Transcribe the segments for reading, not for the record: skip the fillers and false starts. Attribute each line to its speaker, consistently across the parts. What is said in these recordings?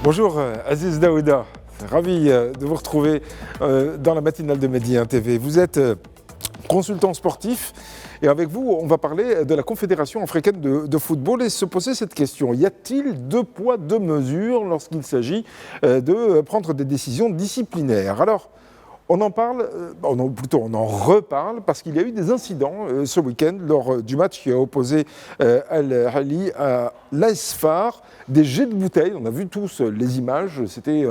Speaker 1: Bonjour Aziz Daouda, ravi de vous retrouver dans la matinale de Medi 1 TV. Vous êtes consultant sportif et avec vous on va parler de la Confédération africaine de football et se poser cette question. Y a-t-il deux poids, deux mesures lorsqu'il s'agit de prendre des décisions disciplinaires? Alors, on en parle, on en reparle parce qu'il y a eu des incidents ce week-end lors du match qui a opposé Al-Ahly à l'AS FAR, des jets de bouteilles. On a vu tous les images, c'était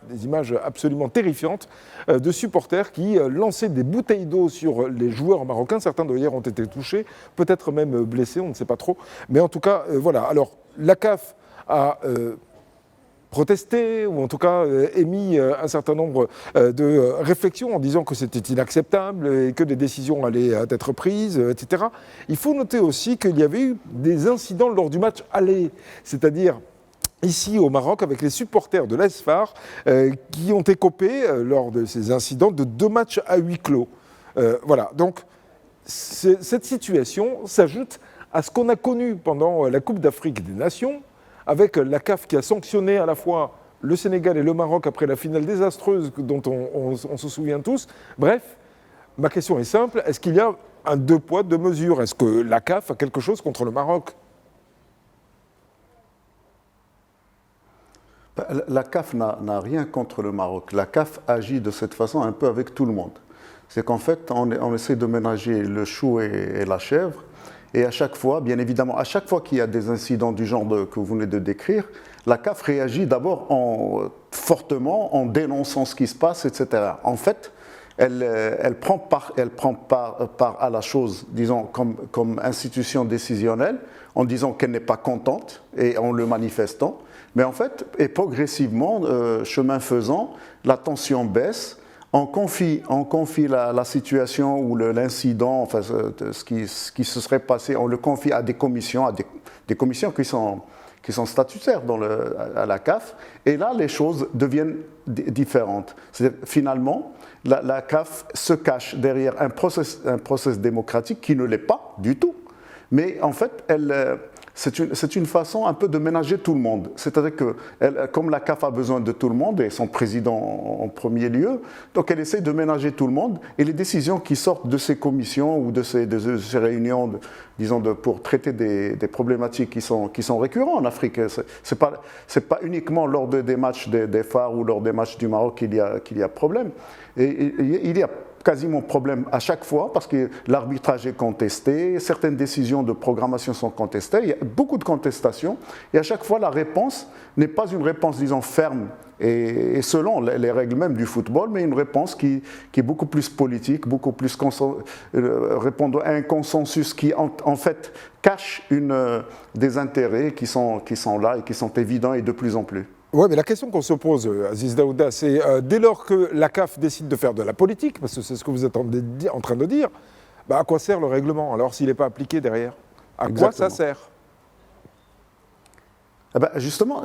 Speaker 1: des images absolument terrifiantes de supporters qui lançaient des bouteilles d'eau sur les joueurs marocains. Certains d'ailleurs ont été touchés, peut-être même blessés, on ne sait pas trop. Mais en tout cas, voilà. Alors, la CAF a protesté, ou en tout cas émis un certain nombre de réflexions en disant que c'était inacceptable et que des décisions allaient être prises, etc. Il faut noter aussi qu'il y avait eu des incidents lors du match aller, c'est-à-dire ici au Maroc avec les supporters de l'AS FAR qui ont écopé lors de ces incidents de 2 matchs à huis clos. Voilà, donc cette situation s'ajoute à ce qu'on a connu pendant la Coupe d'Afrique des Nations, avec la CAF qui a sanctionné à la fois le Sénégal et le Maroc après la finale désastreuse dont on se souvient tous. Bref, ma question est simple, est-ce qu'il y a un deux poids, deux mesures? Est-ce que la CAF a quelque chose contre le Maroc?
Speaker 2: La CAF n'a rien contre le Maroc. La CAF agit de cette façon un peu avec tout le monde. C'est qu'en fait, on essaie de ménager le chou et la chèvre. Et à chaque fois, bien évidemment, à chaque fois qu'il y a des incidents du genre que vous venez de décrire, la CAF réagit d'abord fortement en dénonçant ce qui se passe, etc. En fait, elle prend part à la chose, disons, comme institution décisionnelle, en disant qu'elle n'est pas contente et en le manifestant. Mais en fait, et progressivement, chemin faisant, la tension baisse. On confie la situation ou l'incident, enfin, ce qui se serait passé, on le confie à des commissions, des commissions qui sont statutaires à la CAF. Et là, les choses deviennent différentes. Finalement, la CAF se cache derrière un process démocratique qui ne l'est pas du tout. Mais en fait, c'est une façon un peu de ménager tout le monde. C'est-à-dire que, comme la CAF a besoin de tout le monde, et son président en premier lieu, donc elle essaie de ménager tout le monde, et les décisions qui sortent de ces commissions ou de ces réunions, disons, pour traiter des problématiques qui sont récurrentes en Afrique. C'est pas uniquement lors des matchs des FAR ou lors des matchs du Maroc qu'il y a problème. Et il y a quasiment problème à chaque fois parce que l'arbitrage est contesté, certaines décisions de programmation sont contestées, il y a beaucoup de contestations et à chaque fois la réponse n'est pas une réponse, disons, ferme et selon les règles même du football, mais une réponse qui est beaucoup plus politique, beaucoup plus répondant à un consensus qui en fait cache des intérêts qui sont là et qui sont évidents et de plus en plus.
Speaker 1: Oui, mais la question qu'on se pose, Aziz Daouda, c'est dès lors que la CAF décide de faire de la politique, parce que c'est ce que vous êtes en train de dire, à quoi sert le règlement alors s'il n'est pas appliqué derrière? À quoi ça sert?
Speaker 2: Justement,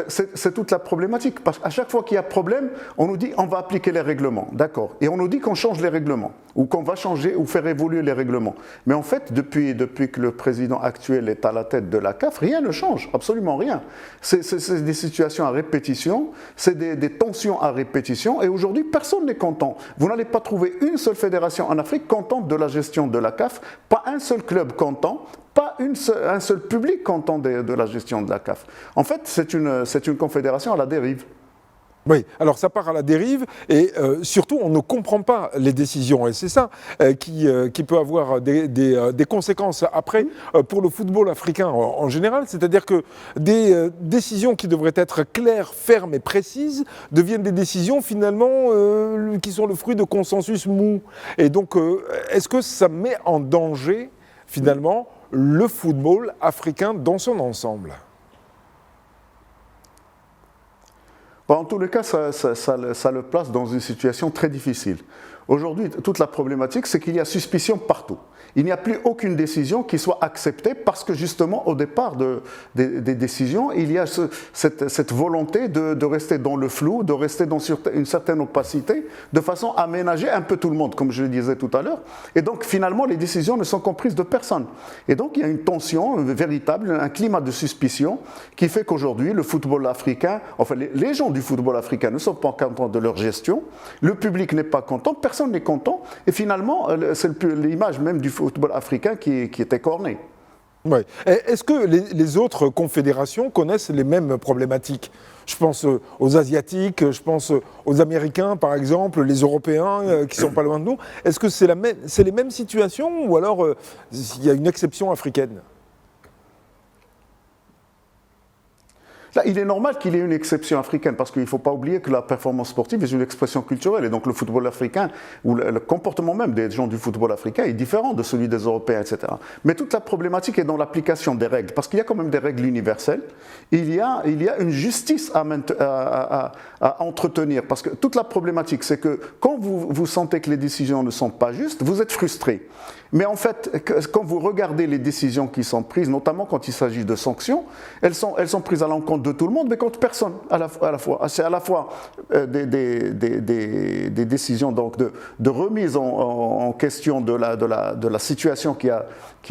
Speaker 2: c'est toute la problémaque. Parce qu'à chaque fois qu'il y a problème, on nous dit on va appliquer les règlements, d'accord. Et on nous dit qu'on change les règlements, ou qu'on va changer ou faire évoluer les règlements. Mais en fait, depuis que le président actuel est à la tête de la CAF, rien ne change, absolument rien. C'est des situations à répétition, c'est des tensions à répétition, et aujourd'hui, personne n'est content. Vous n'allez pas trouver une seule fédération en Afrique contente de la gestion de la CAF, pas un seul club content, pas un seul public content de la gestion de la CAF. En fait, c'est une confédération à la dérive.
Speaker 1: Oui, alors ça part à la dérive et surtout on ne comprend pas les décisions et c'est ça qui peut avoir des conséquences après pour le football africain en général, c'est-à-dire que des décisions qui devraient être claires, fermes et précises deviennent des décisions finalement qui sont le fruit de consensus mous. Et donc est-ce que ça met en danger finalement le football africain dans son ensemble?
Speaker 2: En tous les cas, ça le place dans une situation très difficile. Aujourd'hui, toute la problématique, c'est qu'il y a suspicion partout. Il n'y a plus aucune décision qui soit acceptée parce que justement, au départ des décisions, il y a cette volonté de rester dans le flou, de rester dans une certaine opacité, de façon à ménager un peu tout le monde, comme je le disais tout à l'heure. Et donc, finalement, les décisions ne sont comprises de personne. Et donc, il y a une tension véritable, un climat de suspicion qui fait qu'aujourd'hui, le football africain, enfin, les gens du football africain ne sont pas contents de leur gestion, le public n'est pas content, personne n'est content, et finalement, c'est l'image même du football africain qui est écornée.
Speaker 1: Ouais. Est-ce que les autres confédérations connaissent les mêmes problématiques? Je pense aux Asiatiques, je pense aux Américains par exemple, les Européens qui sont pas loin de nous. Est-ce que c'est les mêmes situations ou alors il y a une exception africaine?
Speaker 2: Là, il est normal qu'il y ait une exception africaine parce qu'il ne faut pas oublier que la performance sportive est une expression culturelle et donc le football africain ou le comportement même des gens du football africain est différent de celui des Européens, etc. Mais toute la problématique est dans l'application des règles parce qu'il y a quand même des règles universelles. Il y a une justice à entretenir parce que toute la problématique c'est que quand vous sentez que les décisions ne sont pas justes, vous êtes frustré. Mais en fait, quand vous regardez les décisions qui sont prises, notamment quand il s'agit de sanctions, elles sont prises à l'encontre de tout le monde, mais contre personne à la fois. C'est à la fois des décisions donc de remise en question de la situation qui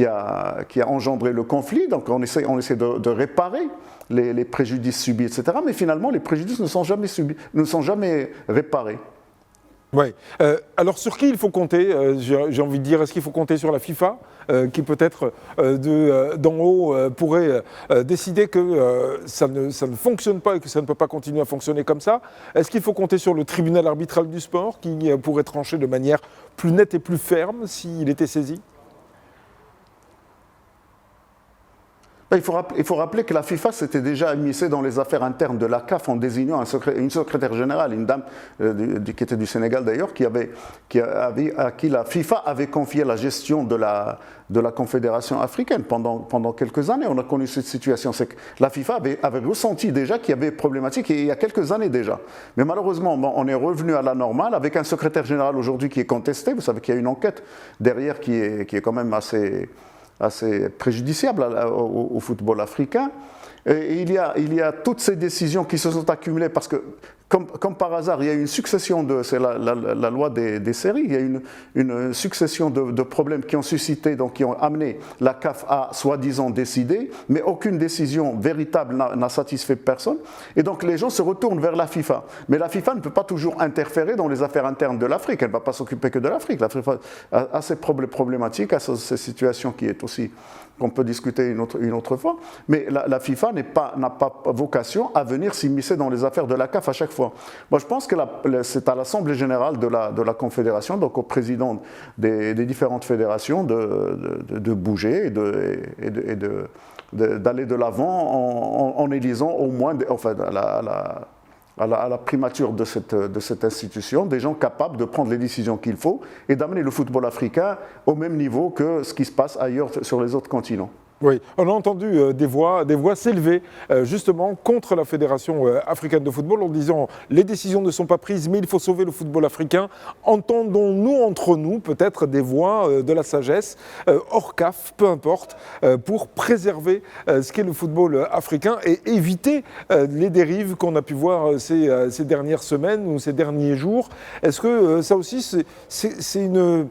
Speaker 2: a engendré le conflit. Donc on essaie de réparer les préjudices subis, etc. Mais finalement, les préjudices ne sont jamais réparés.
Speaker 1: Oui. Alors sur qui il faut compter? J'ai envie de dire, est-ce qu'il faut compter sur la FIFA qui peut-être d'en haut pourrait décider que ça ne fonctionne pas et que ça ne peut pas continuer à fonctionner comme ça? Est-ce qu'il faut compter sur le tribunal arbitral du sport qui pourrait trancher de manière plus nette et plus ferme s'il était saisi?
Speaker 2: Il faut rappeler que la FIFA s'était déjà immiscée dans les affaires internes de la CAF en désignant une secrétaire générale, une dame qui était du Sénégal d'ailleurs, à qui la FIFA avait confié la gestion de la Confédération africaine pendant quelques années. On a connu cette situation, c'est que la FIFA avait ressenti déjà qu'il y avait problématique il y a quelques années déjà. Mais malheureusement, on est revenu à la normale avec un secrétaire général aujourd'hui qui est contesté. Vous savez qu'il y a une enquête derrière qui est quand même assez préjudiciable au football africain. Et il y a toutes ces décisions qui se sont accumulées parce que, comme par hasard, il y a une succession c'est la loi des séries, il y a une succession de problèmes qui ont suscité, donc qui ont amené la CAF à soi-disant décider, mais aucune décision véritable n'a satisfait personne. Et donc les gens se retournent vers la FIFA. Mais la FIFA ne peut pas toujours interférer dans les affaires internes de l'Afrique, elle ne va pas s'occuper que de l'Afrique. La FIFA a ses problématiques, a ces situations qui est aussi qu'on peut discuter une autre fois, mais la FIFA n'a pas vocation à venir s'immiscer dans les affaires de la CAF à chaque fois. Moi, je pense que c'est à l'Assemblée générale de la Confédération, donc au président des différentes fédérations, de bouger et d'aller de l'avant en élisant au moins, à la primature de cette institution, des gens capables de prendre les décisions qu'il faut et d'amener le football africain au même niveau que ce qui se passe ailleurs sur les autres continents.
Speaker 1: Oui, on a entendu des voix s'élever justement contre la Fédération africaine de football en disant les décisions ne sont pas prises mais il faut sauver le football africain. Entendons-nous entre nous peut-être des voix de la sagesse hors CAF, peu importe, pour préserver ce qu'est le football africain et éviter les dérives qu'on a pu voir ces dernières semaines ou ces derniers jours. Est-ce que ça aussi c'est une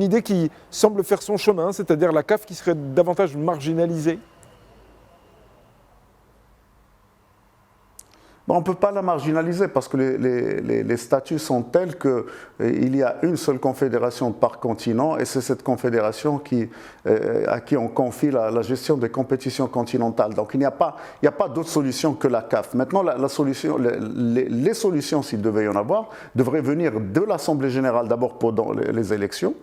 Speaker 1: idée qui semble faire son chemin, c'est-à-dire la CAF qui serait davantage marginalisée?
Speaker 2: On ne peut pas la marginaliser parce que les statuts sont tels qu'il y a une seule confédération par continent et c'est cette confédération à qui on confie la gestion des compétitions continentales. Donc il n'y a pas d'autre solution que la CAF. Maintenant, les solutions, s'il devait y en avoir, devraient venir de l'Assemblée générale d'abord pendant les élections.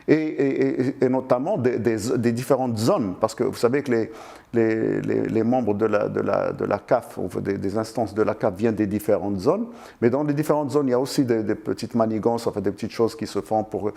Speaker 2: Et notamment des différentes zones, parce que vous savez que les membres de la CAF, des instances de la CAF vient des différentes zones, mais dans les différentes zones, il y a aussi des petites manigances, enfin des petites choses qui se font pour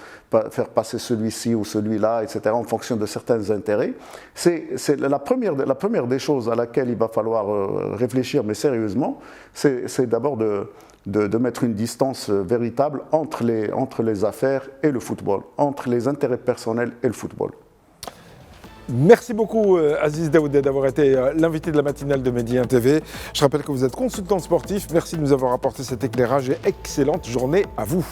Speaker 2: faire passer celui-ci ou celui-là, etc., en fonction de certains intérêts. C'est la première des choses à laquelle il va falloir réfléchir, mais sérieusement, c'est d'abord de mettre une distance véritable entre les affaires et le football, entre les intérêts personnels et le football.
Speaker 1: Merci beaucoup Aziz Daouda d'avoir été l'invité de la matinale de Medi 1 TV. Je rappelle que vous êtes consultant sportif. Merci de nous avoir apporté cet éclairage et excellente journée à vous.